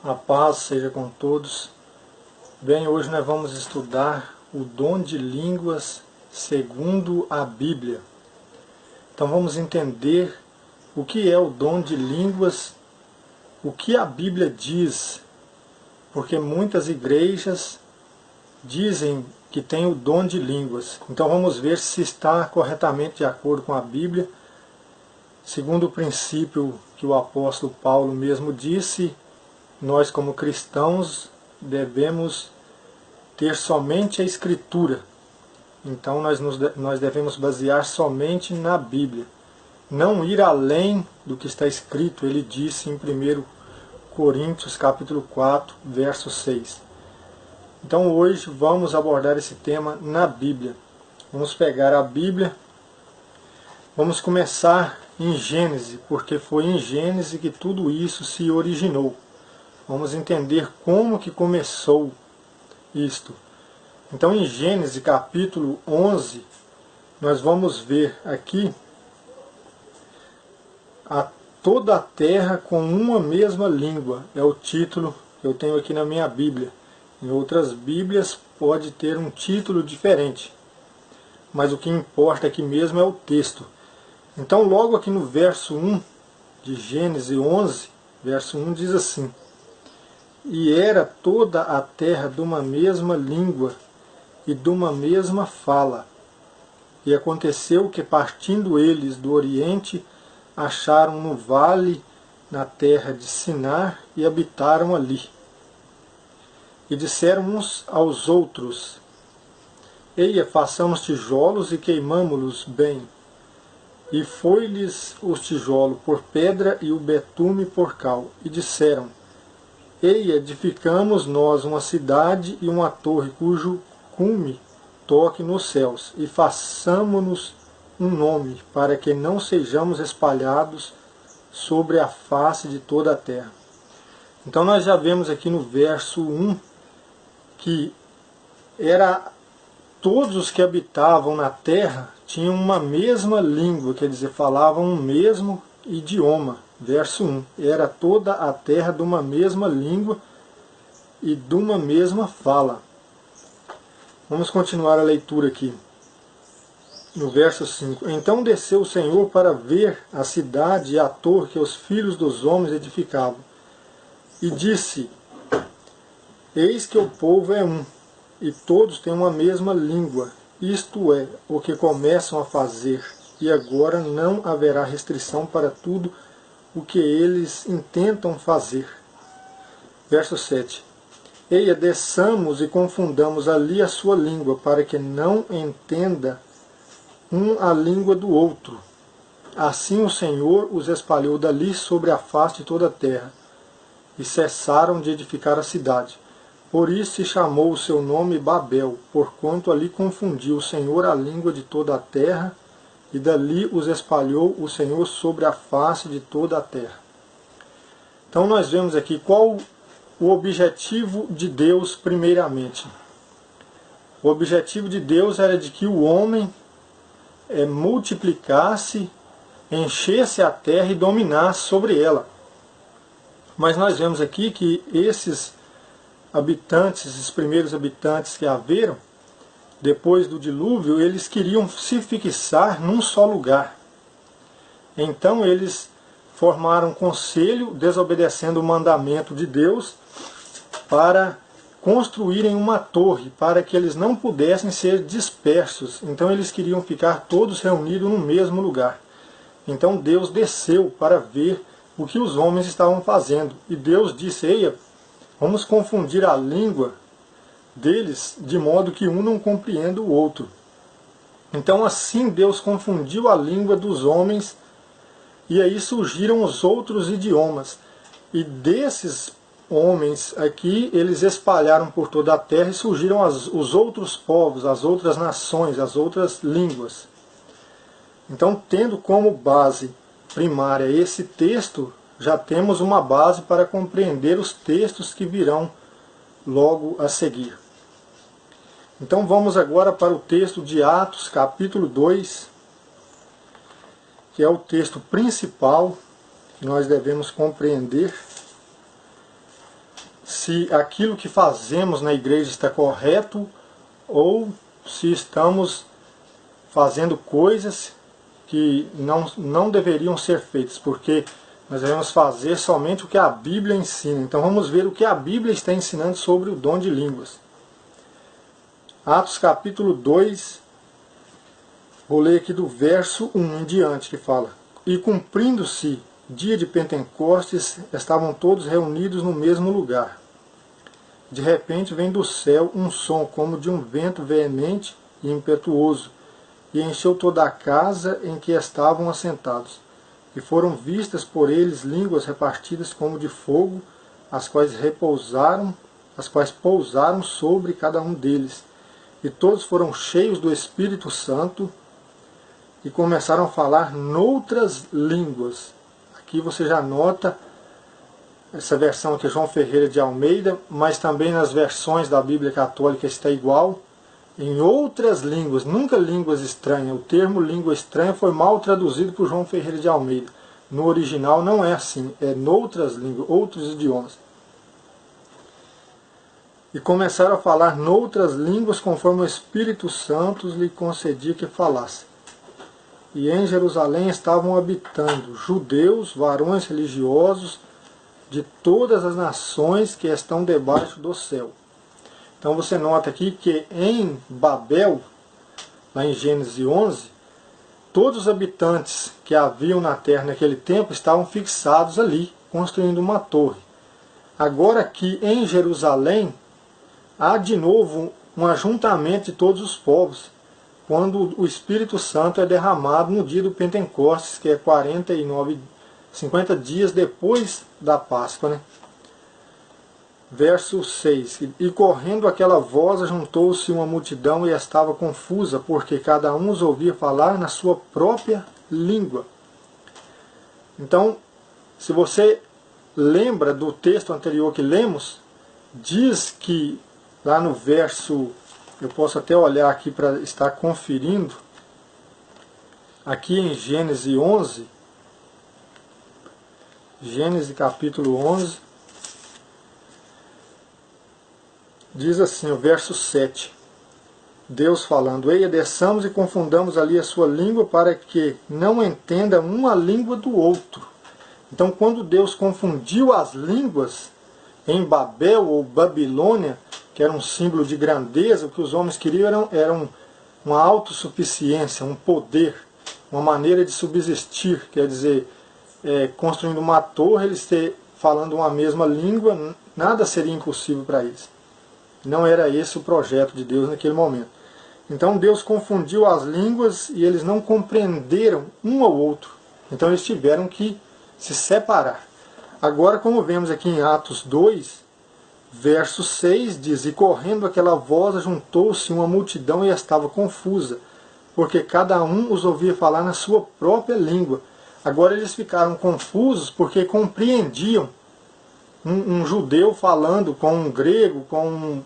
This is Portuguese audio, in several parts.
A paz seja com todos. Bem, hoje nós vamos estudar o dom de línguas segundo a Bíblia. Então vamos entender o que é o dom de línguas, o que a Bíblia diz, porque muitas igrejas dizem que tem o dom de línguas. Então vamos ver se está corretamente de acordo com a Bíblia, segundo o princípio que o apóstolo Paulo mesmo disse. Nós, como cristãos, devemos ter somente a Escritura. Então nós devemos basear somente na Bíblia. Não ir além do que está escrito. Ele disse em 1 Coríntios capítulo 4, verso 6. Então hoje vamos abordar esse tema na Bíblia. Vamos pegar a Bíblia. Vamos começar em Gênesis, porque foi em Gênesis que tudo isso se originou. Vamos entender como que começou isto. Então em Gênesis capítulo 11, nós vamos ver aqui toda a terra com uma mesma língua. É o título que eu tenho aqui na minha Bíblia. Em outras Bíblias pode ter um título diferente. Mas o que importa aqui mesmo é o texto. Então logo aqui no verso 1 de Gênesis 11, verso 1 diz assim: E era toda a terra de uma mesma língua e de uma mesma fala. E aconteceu que, partindo eles do Oriente, acharam no vale, na terra de Sinar, e habitaram ali. E disseram uns aos outros: Eia, façamos tijolos e queimamo-los bem. E foi-lhes os tijolos por pedra e o betume por cal. E disseram: Eia, edificamos nós uma cidade e uma torre cujo cume toque nos céus, e façamo-nos um nome, para que não sejamos espalhados sobre a face de toda a terra. Então nós já vemos aqui no verso 1 que todos os que habitavam na terra tinham uma mesma língua, quer dizer, falavam o mesmo idioma. Verso 1. Era toda a terra de uma mesma língua e de uma mesma fala. Vamos continuar a leitura aqui. No verso 5. Então desceu o Senhor para ver a cidade e a torre que os filhos dos homens edificavam. E disse: Eis que o povo é um, e todos têm uma mesma língua. Isto é, o que começam a fazer. E agora não haverá restrição para tudo o que eles intentam fazer. Verso 7. Eia, desçamos e confundamos ali a sua língua, para que não entenda um a língua do outro. Assim o Senhor os espalhou dali sobre a face de toda a terra, e cessaram de edificar a cidade. Por isso se chamou o seu nome Babel, porquanto ali confundiu o Senhor a língua de toda a terra, e dali os espalhou o Senhor sobre a face de toda a terra. Então nós vemos aqui qual o objetivo de Deus primeiramente. O objetivo de Deus era de que o homem multiplicasse, enchesse a terra e dominasse sobre ela. Mas nós vemos aqui que esses habitantes, esses primeiros habitantes que haveram, depois do dilúvio, eles queriam se fixar num só lugar. Então eles formaram um conselho, desobedecendo o mandamento de Deus, para construírem uma torre, para que eles não pudessem ser dispersos. Então eles queriam ficar todos reunidos no mesmo lugar. Então Deus desceu para ver o que os homens estavam fazendo. E Deus disse: Eia, vamos confundir a língua deles, de modo que um não compreenda o outro. Então assim Deus confundiu a língua dos homens, e aí surgiram os outros idiomas. E desses homens aqui, eles espalharam por toda a terra, e surgiram os outros povos, as outras nações, as outras línguas. Então, tendo como base primária esse texto, já temos uma base para compreender os textos que virão logo a seguir. Então vamos agora para o texto de Atos, capítulo 2, que é o texto principal que nós devemos compreender. se aquilo que fazemos na igreja está correto ou se estamos fazendo coisas que não deveriam ser feitas, porque nós devemos fazer somente o que a Bíblia ensina. Então vamos ver o que a Bíblia está ensinando sobre o dom de línguas. Atos capítulo 2, vou ler aqui do verso 1 em diante, que fala: E cumprindo-se dia de Pentecostes, estavam todos reunidos no mesmo lugar. De repente vem do céu um som como de um vento veemente e impetuoso, e encheu toda a casa em que estavam assentados. E foram vistas por eles línguas repartidas como de fogo, as quais pousaram sobre cada um deles. E todos foram cheios do Espírito Santo e começaram a falar noutras línguas. Aqui você já nota essa versão aqui, João Ferreira de Almeida, mas também nas versões da Bíblia Católica está igual. Em outras línguas, nunca línguas estranhas. O termo língua estranha foi mal traduzido por João Ferreira de Almeida. No original não é assim, é noutras línguas, outros idiomas. E começaram a falar noutras línguas conforme o Espírito Santo lhe concedia que falasse. E em Jerusalém estavam habitando judeus, varões religiosos, de todas as nações que estão debaixo do céu. Então você nota aqui que em Babel, lá em Gênesis 11, todos os habitantes que haviam na terra naquele tempo estavam fixados ali, construindo uma torre. Agora aqui em Jerusalém, há de novo um ajuntamento de todos os povos, quando o Espírito Santo é derramado no dia do Pentecostes, que é 50 dias depois da Páscoa, né? Verso 6. E correndo aquela voz, juntou-se uma multidão e estava confusa, porque cada um os ouvia falar na sua própria língua. Então, se você lembra do texto anterior que lemos, diz que lá no verso, eu posso até olhar aqui para estar conferindo, aqui em Gênesis 11, Gênesis capítulo 11, diz assim, o verso 7, Deus falando: Eia, desçamos e confundamos ali a sua língua, para que não entenda uma língua do outro. Então, quando Deus confundiu as línguas em Babel ou Babilônia, que era um símbolo de grandeza, o que os homens queriam era uma autossuficiência, um poder, uma maneira de subsistir, quer dizer, construindo uma torre, eles falando uma mesma língua, nada seria impossível para eles. Não era esse o projeto de Deus naquele momento. Então Deus confundiu as línguas e eles não compreenderam um ao outro. Então eles tiveram que se separar. Agora, como vemos aqui em Atos 2, verso 6, diz: E correndo aquela voz, juntou-se uma multidão e estava confusa, porque cada um os ouvia falar na sua própria língua. Agora eles ficaram confusos porque compreendiam um judeu falando com um grego, com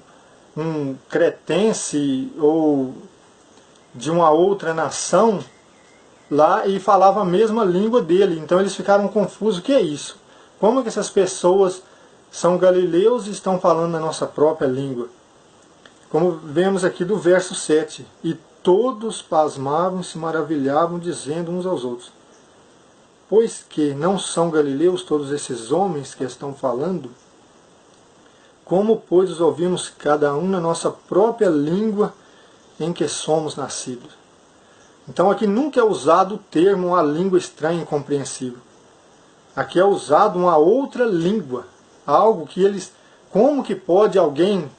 um cretense ou de uma outra nação lá, e falava a mesma língua dele. Então eles ficaram confusos. O que é isso? Como é que essas pessoas são galileus e estão falando a nossa própria língua? Como vemos aqui do verso 7. E todos pasmavam e se maravilhavam, dizendo uns aos outros: Pois que não são galileus todos esses homens que estão falando? Como, pois, os ouvimos cada um na nossa própria língua em que somos nascidos? Então aqui nunca é usado o termo uma língua estranha e incompreensível. Aqui é usado uma outra língua, algo que eles... Como que pode alguém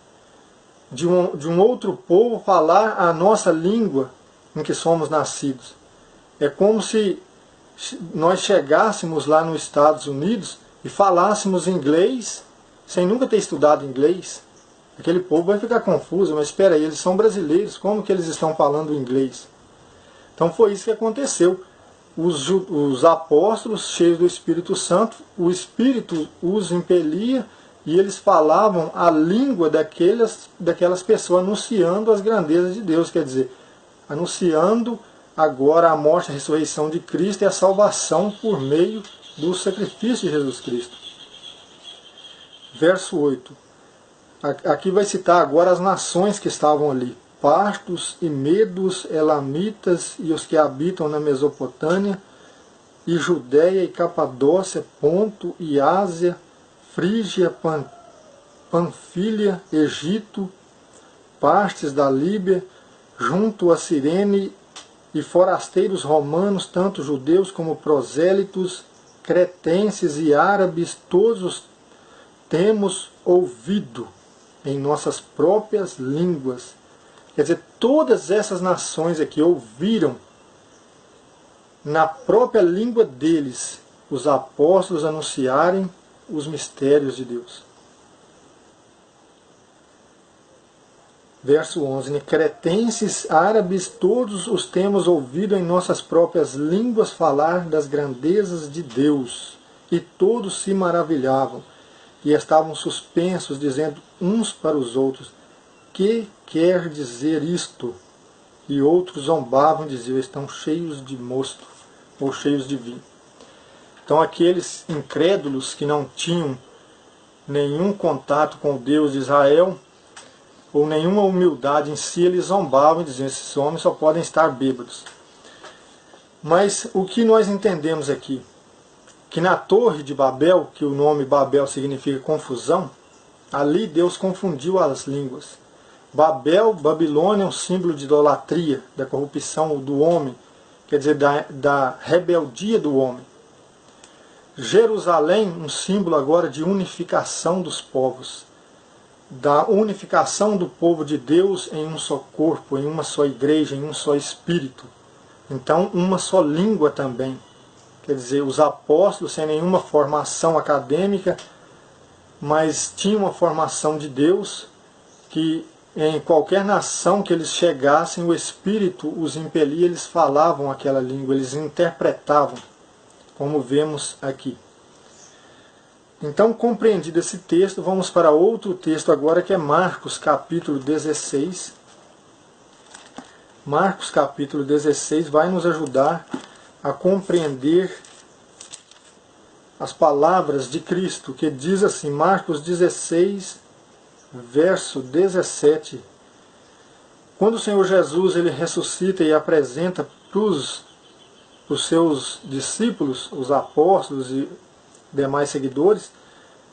de um outro povo falar a nossa língua em que somos nascidos? É como se nós chegássemos lá nos Estados Unidos e falássemos inglês sem nunca ter estudado inglês. Aquele povo vai ficar confuso, mas espera aí, eles são brasileiros, como que eles estão falando inglês? Então foi isso que aconteceu. Os apóstolos, cheios do Espírito Santo, o Espírito os impelia e eles falavam a língua daquelas pessoas, anunciando as grandezas de Deus, quer dizer, anunciando agora a morte e a ressurreição de Cristo e a salvação por meio do sacrifício de Jesus Cristo. verso 8. Aqui vai citar agora as nações que estavam ali. Partos e medos, elamitas e os que habitam na Mesopotâmia, e Judéia e Capadócia, Ponto e Ásia, Frígia, Panfília, Egito, partes da Líbia, junto a Cirene, e forasteiros romanos, tanto judeus como prosélitos, cretenses e árabes, todos os temos ouvido em nossas próprias línguas. Quer dizer, todas essas nações aqui ouviram na própria língua deles os apóstolos anunciarem os mistérios de Deus. Verso 11, né? Cretenses, árabes, todos os temos ouvido em nossas próprias línguas falar das grandezas de Deus. E todos se maravilhavam e estavam suspensos, dizendo uns para os outros: que quer dizer isto? E outros zombavam e diziam: estão cheios de mosto, ou cheios de vinho. Então aqueles incrédulos que não tinham nenhum contato com o Deus de Israel, ou nenhuma humildade em si, eles zombavam e diziam: esses homens só podem estar bêbados. Mas o que nós entendemos aqui? Que na Torre de Babel, que o nome Babel significa confusão, ali Deus confundiu as línguas. Babel, Babilônia, é um símbolo de idolatria, da corrupção do homem, quer dizer, da rebeldia do homem. Jerusalém, um símbolo agora de unificação dos povos, da unificação do povo de Deus em um só corpo, em uma só igreja, em um só espírito. Então, uma só língua também. Quer dizer, os apóstolos, sem nenhuma formação acadêmica, mas tinham uma formação de Deus, que em qualquer nação que eles chegassem, o Espírito os impelia, eles falavam aquela língua, eles interpretavam, como vemos aqui. Então, compreendido esse texto, vamos para outro texto agora, que é Marcos capítulo 16. Marcos capítulo 16 vai nos ajudar a compreender as palavras de Cristo, que diz assim, Marcos 16, verso 17. Quando o Senhor Jesus ele ressuscita e apresenta para os seus discípulos, os apóstolos e demais seguidores,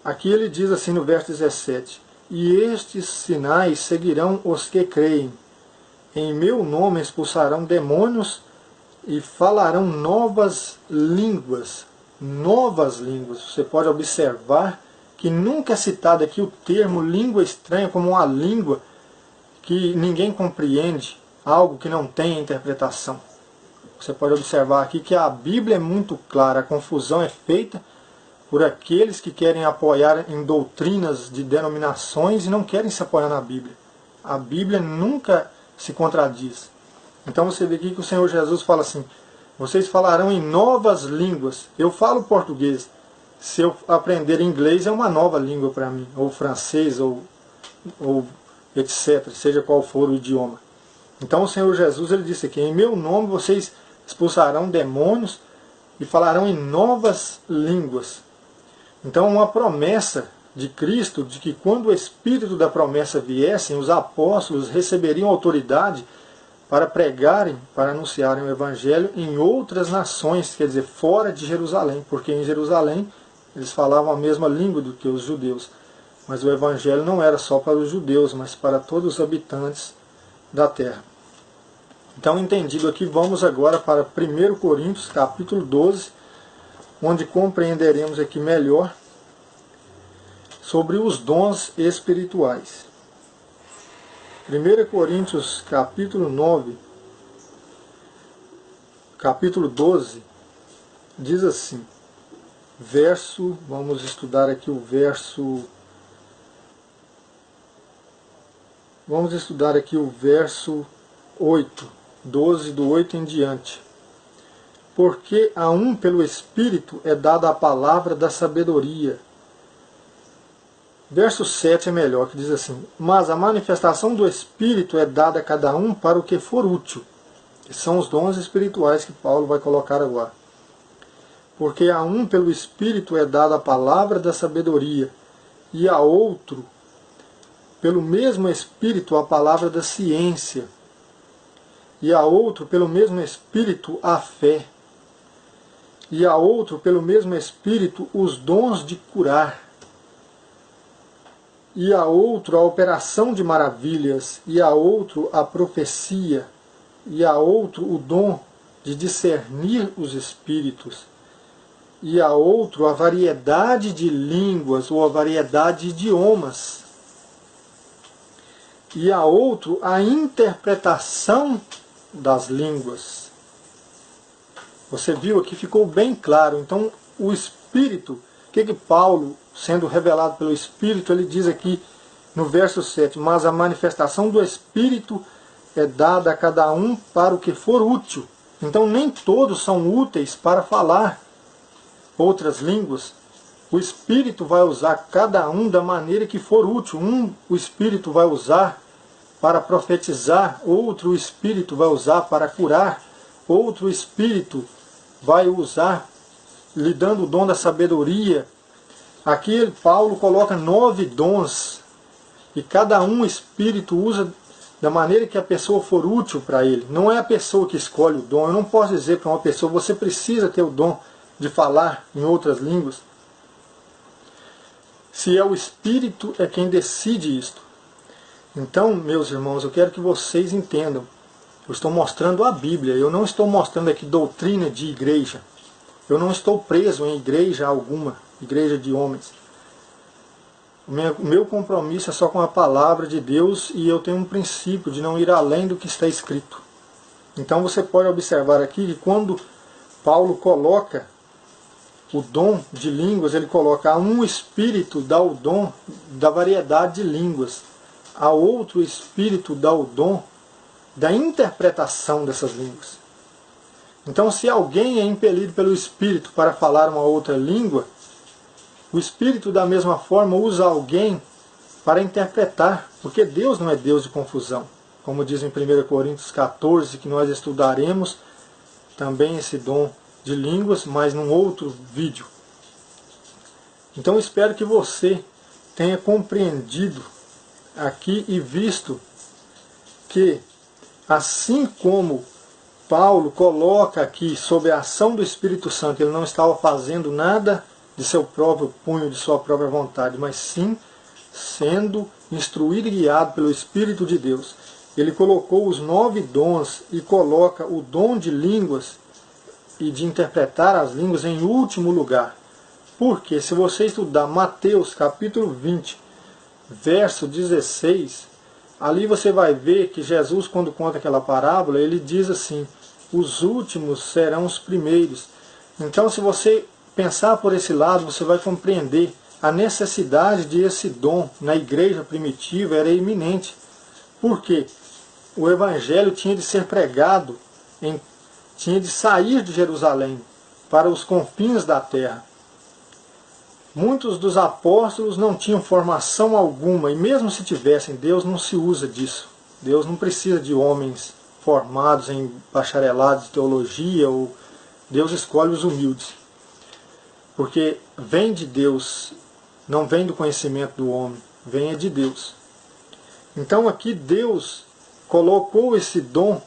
aqui ele diz assim no verso 17, e estes sinais seguirão os que creem, em meu nome expulsarão demônios e falarão novas línguas. Novas línguas. Você pode observar que nunca é citado aqui o termo língua estranha como uma língua que ninguém compreende, algo que não tem interpretação. Você pode observar aqui que a Bíblia é muito clara, a confusão é feita por aqueles que querem apoiar em doutrinas de denominações e não querem se apoiar na Bíblia. A Bíblia nunca se contradiz. Então você vê aqui que o Senhor Jesus fala assim, vocês falarão em novas línguas. Eu falo português. Se eu aprender inglês é uma nova língua para mim, ou francês, ou etc., seja qual for o idioma. Então o Senhor Jesus ele disse aqui, em meu nome vocês expulsarão demônios e falarão em novas línguas. Então uma promessa de Cristo, de que quando o Espírito da promessa viessem, os apóstolos receberiam autoridade para pregarem, para anunciarem o Evangelho em outras nações, quer dizer, fora de Jerusalém, porque em Jerusalém eles falavam a mesma língua do que os judeus. Mas o Evangelho não era só para os judeus, mas para todos os habitantes da terra. Então, entendido aqui, vamos agora para 1 Coríntios, capítulo 12, onde compreenderemos aqui melhor sobre os dons espirituais. 1 Coríntios, capítulo 9, capítulo 12, diz assim, vamos estudar aqui o verso 8, 12 do 8 em diante. Porque a um pelo Espírito é dada a palavra da sabedoria. Verso 7 é melhor, que diz assim, mas a manifestação do Espírito é dada a cada um para o que for útil. Que são os dons espirituais que Paulo vai colocar agora. Porque a um pelo Espírito é dada a palavra da sabedoria, e a outro, pelo mesmo Espírito, a palavra da ciência, e a outro, pelo mesmo Espírito, a fé, e a outro, pelo mesmo Espírito, os dons de curar, e a outro, a operação de maravilhas, e a outro, a profecia, e a outro, o dom de discernir os espíritos, e a outro, a variedade de línguas, ou a variedade de idiomas, e a outro, a interpretação das línguas. Você viu aqui, ficou bem claro. Então, o Espírito, o que Paulo, sendo revelado pelo Espírito, ele diz aqui no verso 7, mas a manifestação do Espírito é dada a cada um para o que for útil. Então, nem todos são úteis para falar outras línguas. O Espírito vai usar cada um da maneira que for útil. O Espírito vai usar para profetizar, outro Espírito vai usar para curar, outro Espírito vai usar lhe dando o dom da sabedoria. Aqui Paulo coloca 9 dons, e cada um Espírito usa da maneira que a pessoa for útil para ele. Não é a pessoa que escolhe o dom. Eu não posso dizer para uma pessoa, você precisa ter o dom de falar em outras línguas. Se é o Espírito é quem decide isto. Então, meus irmãos, eu quero que vocês entendam. Eu estou mostrando a Bíblia, eu não estou mostrando aqui doutrina de igreja. Eu não estou preso em igreja alguma, igreja de homens. O meu compromisso é só com a palavra de Deus, e eu tenho um princípio de não ir além do que está escrito. Então você pode observar aqui que quando Paulo coloca o dom de línguas, ele coloca a um Espírito dá o dom da variedade de línguas, a outro Espírito dá o dom da interpretação dessas línguas. Então, se alguém é impelido pelo Espírito para falar uma outra língua, o Espírito da mesma forma usa alguém para interpretar, porque Deus não é Deus de confusão. Como diz em 1 Coríntios 14, que nós estudaremos também esse dom de línguas, mas num outro vídeo. Então espero que você tenha compreendido aqui e visto que, assim como Paulo coloca aqui sobre a ação do Espírito Santo, ele não estava fazendo nada de seu próprio punho, de sua própria vontade, mas sim sendo instruído e guiado pelo Espírito de Deus. Ele colocou os 9 dons e coloca o dom de línguas e de interpretar as línguas em último lugar. Porque se você estudar Mateus capítulo 20, verso 16, ali você vai ver que Jesus, quando conta aquela parábola, ele diz assim, os últimos serão os primeiros. Então, se você pensar por esse lado, você vai compreender a necessidade de esse dom na igreja primitiva era iminente. Porque o Evangelho tinha de ser pregado, tinha de sair de Jerusalém para os confins da terra. Muitos dos apóstolos não tinham formação alguma, e mesmo se tivessem, Deus não se usa disso. Deus não precisa de homens formados em bacharelados de teologia, ou Deus escolhe os humildes. Porque vem de Deus, não vem do conhecimento do homem, vem de Deus. Então aqui Deus colocou esse dom.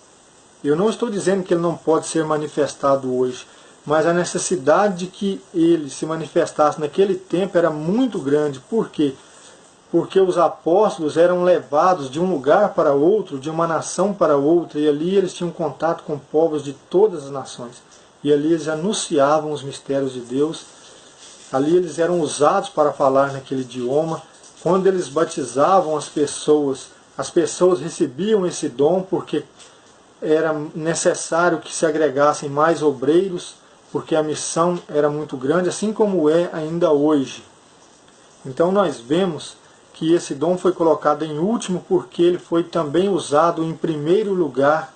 Eu não estou dizendo que ele não pode ser manifestado hoje, mas a necessidade de que ele se manifestasse naquele tempo era muito grande. Por quê? Porque os apóstolos eram levados de um lugar para outro, de uma nação para outra, e ali eles tinham contato com povos de todas as nações. E ali eles anunciavam os mistérios de Deus, ali eles eram usados para falar naquele idioma. Quando eles batizavam as pessoas recebiam esse dom, porque era necessário que se agregassem mais obreiros, porque a missão era muito grande, assim como é ainda hoje. Então nós vemos que esse dom foi colocado em último, porque ele foi também usado em primeiro lugar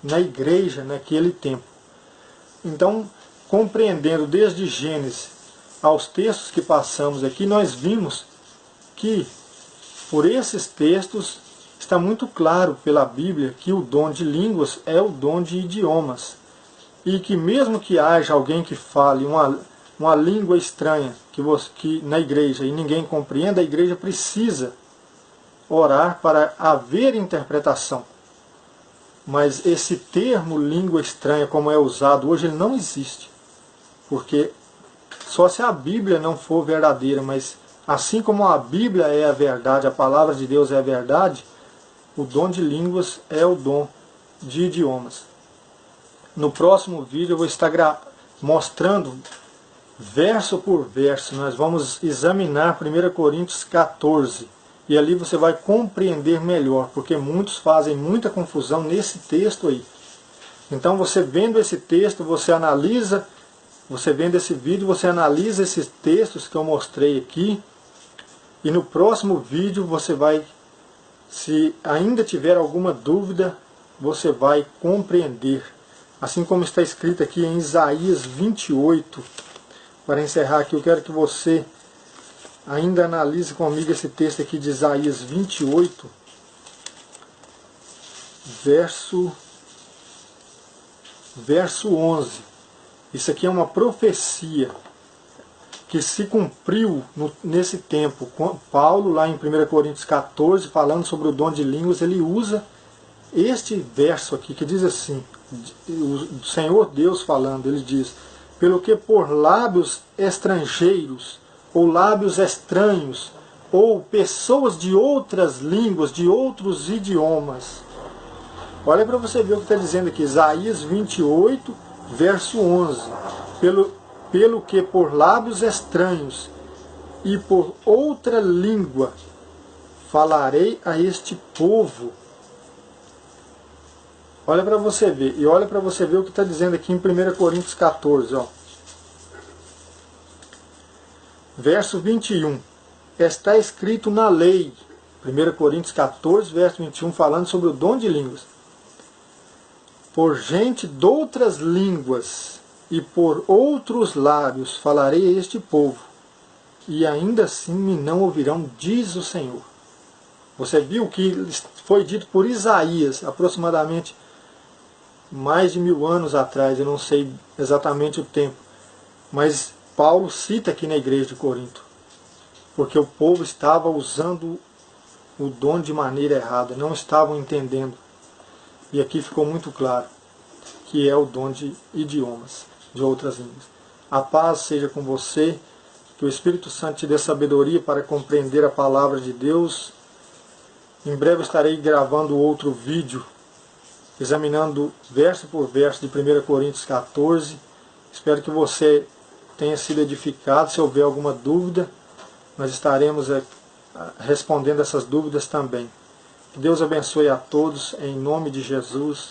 na igreja naquele tempo. Então, compreendendo desde Gênesis aos textos que passamos aqui, nós vimos que por esses textos está muito claro pela Bíblia que o dom de línguas é o dom de idiomas. E que mesmo que haja alguém que fale uma uma língua estranha que na igreja e ninguém compreenda, a igreja precisa orar para haver interpretação. Mas esse termo língua estranha, como é usado hoje, ele não existe. Porque só se a Bíblia não for verdadeira, mas assim como a Bíblia é a verdade, a palavra de Deus é a verdade, o dom de línguas é o dom de idiomas. No próximo vídeo eu vou estar mostrando verso por verso. Nós vamos examinar 1 Coríntios 14. E ali você vai compreender melhor, porque muitos fazem muita confusão nesse texto aí. Então você vendo esse texto, você analisa, você vendo esse vídeo, você analisa esses textos que eu mostrei aqui. E no próximo vídeo você vai, se ainda tiver alguma dúvida, você vai compreender. Assim como está escrito aqui em Isaías 28. Para encerrar aqui, eu quero que você ainda analise comigo esse texto aqui de Isaías 28, verso 11. Isso aqui é uma profecia que se cumpriu nesse tempo. Paulo, lá em 1 Coríntios 14, falando sobre o dom de línguas, ele usa este verso aqui, que diz assim, o Senhor Deus falando, ele diz: pelo que por lábios estrangeiros, ou lábios estranhos, ou pessoas de outras línguas, de outros idiomas. Olha para você ver o que está dizendo aqui, Isaías 28, verso 11. Pelo que por lábios estranhos e por outra língua falarei a este povo. Olha para você ver, e olha para você ver o que está dizendo aqui em 1 Coríntios 14, ó. Verso 21, está escrito na lei, 1 Coríntios 14, verso 21, falando sobre o dom de línguas. Por gente de outras línguas e por outros lábios falarei a este povo, e ainda assim me não ouvirão, diz o Senhor. Você viu que foi dito por Isaías, aproximadamente mais de 1000 anos atrás, eu não sei exatamente o tempo, mas Paulo cita aqui na igreja de Corinto, porque o povo estava usando o dom de maneira errada, não estavam entendendo. E aqui ficou muito claro que é o dom de idiomas, de outras línguas. A paz seja com você, que o Espírito Santo te dê sabedoria para compreender a palavra de Deus. Em breve estarei gravando outro vídeo, examinando verso por verso de 1 Coríntios 14. Espero que você tenha sido edificado. Se houver alguma dúvida, nós estaremos respondendo essas dúvidas também. Que Deus abençoe a todos, em nome de Jesus.